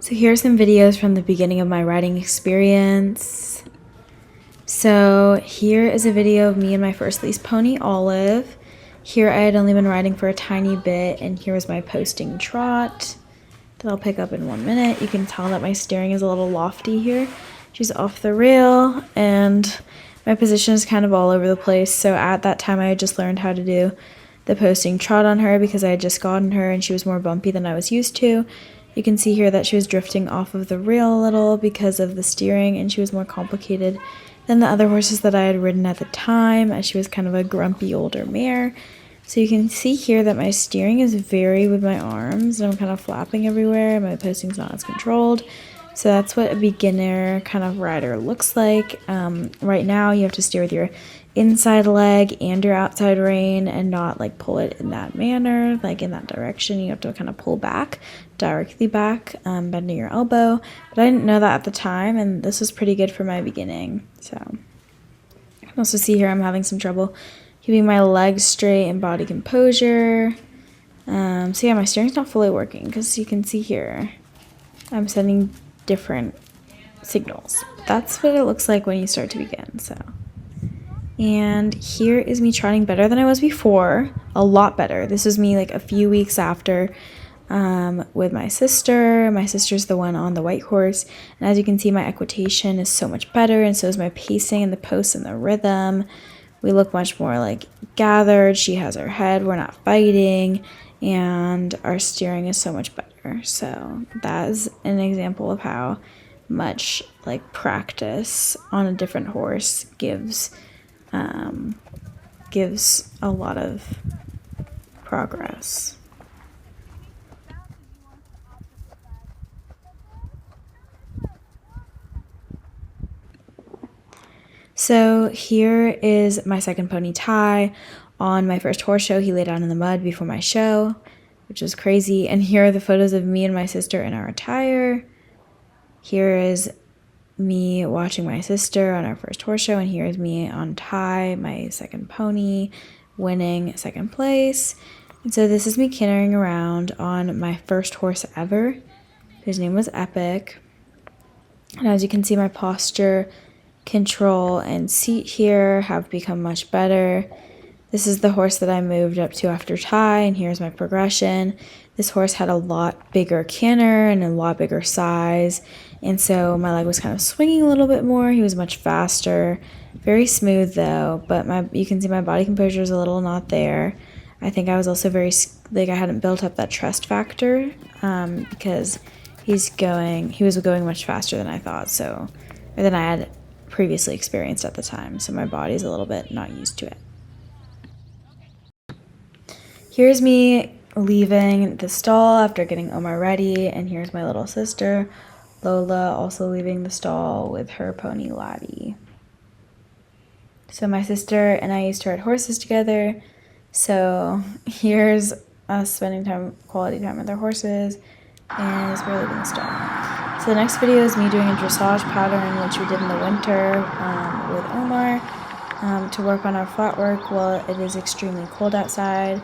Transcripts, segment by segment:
So here are some videos from the beginning of my riding experience. So here is a video of me and my first lease pony, Olive. Here I had only been riding for a tiny bit, and here was my posting trot that I'll pick up in 1 minute. You can tell that my steering is a little lofty here. She's off the rail, and my position is kind of all over the place. So at that time, I had just learned how to do the posting trot on her because I had just gotten her and she was more bumpy than I was used to. You can see here that she was drifting off of the rail a little because of the steering, and she was more complicated than the other horses that I had ridden at the time, as she was kind of a grumpy older mare. So you can see here that my steering is very with my arms, and I'm kind of flapping everywhere. My posting's not as controlled. So that's what a beginner kind of rider looks like. Right now you have to steer with your inside leg and your outside rein and not like pull it in that manner, like in that direction. You have to kind of pull back, directly back, bending your elbow. But I didn't know that at the time, and this was pretty good for my beginning. So you can also see here I'm having some trouble keeping my legs straight and body composure. So yeah, my steering's not fully working because you can see here I'm sending different signals. That's what it looks like when you start to begin. So, and here is me trotting better than I was before, a lot better. This was me like a few weeks after with my sister. My sister's the one on the white horse, and as you can see, my equitation is so much better, and so is my pacing and the post and the rhythm. We look much more like gathered. She has her head, we're not fighting, and our steering is so much better. So that is an example of how much like practice on a different horse gives a lot of progress. So here is my second pony, Ty. On my first horse show, he lay down in the mud before my show, which was crazy. And here are the photos of me and my sister in our attire. Here is me watching my sister on our first horse show, and here is me on Ty, my second pony, winning second place. And so this is me cantering around on my first horse ever. His name was Epic. And as you can see, my posture, control, and seat here have become much better. This is the horse that I moved up to after Ty, and here's my progression. This horse had a lot bigger canter and a lot bigger size, and so my leg was kind of swinging a little bit more. He was much faster, very smooth though, but you can see my body composure is a little not there. I think I was also I hadn't built up that trust factor because he was going much faster than I thought, or than I had previously experienced at the time, so my body's a little bit not used to it. Here's me leaving the stall after getting Omar ready, and here's my little sister, Lola, also leaving the stall with her pony, Laddie. So my sister and I used to ride horses together, so here's us spending quality time with our horses, and as we're leaving the stall. So the next video is me doing a dressage pattern, which we did in the winter with Omar to work on our flat work while it is extremely cold outside.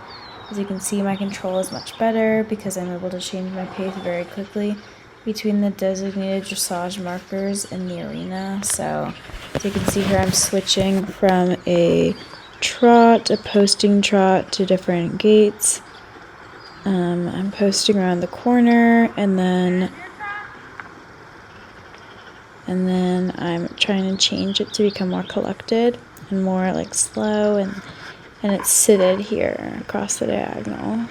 As you can see, my control is much better because I'm able to change my pace very quickly between the designated dressage markers in the arena. So as you can see here, I'm switching from a posting trot to different gaits. I'm posting around the corner, and then I'm trying to change it to become more collected and more like slow, and it's sitted here across the diagonal.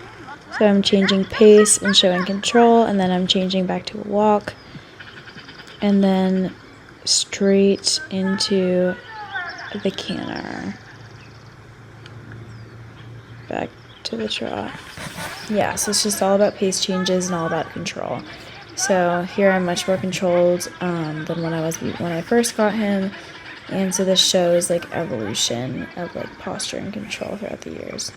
So I'm changing pace and showing control, and then I'm changing back to a walk, and then straight into the canter. Back to the trot. Yeah, so it's just all about pace changes and all about control. So here I'm much more controlled than when I first got him. And so this shows like evolution of like posture and control throughout the years.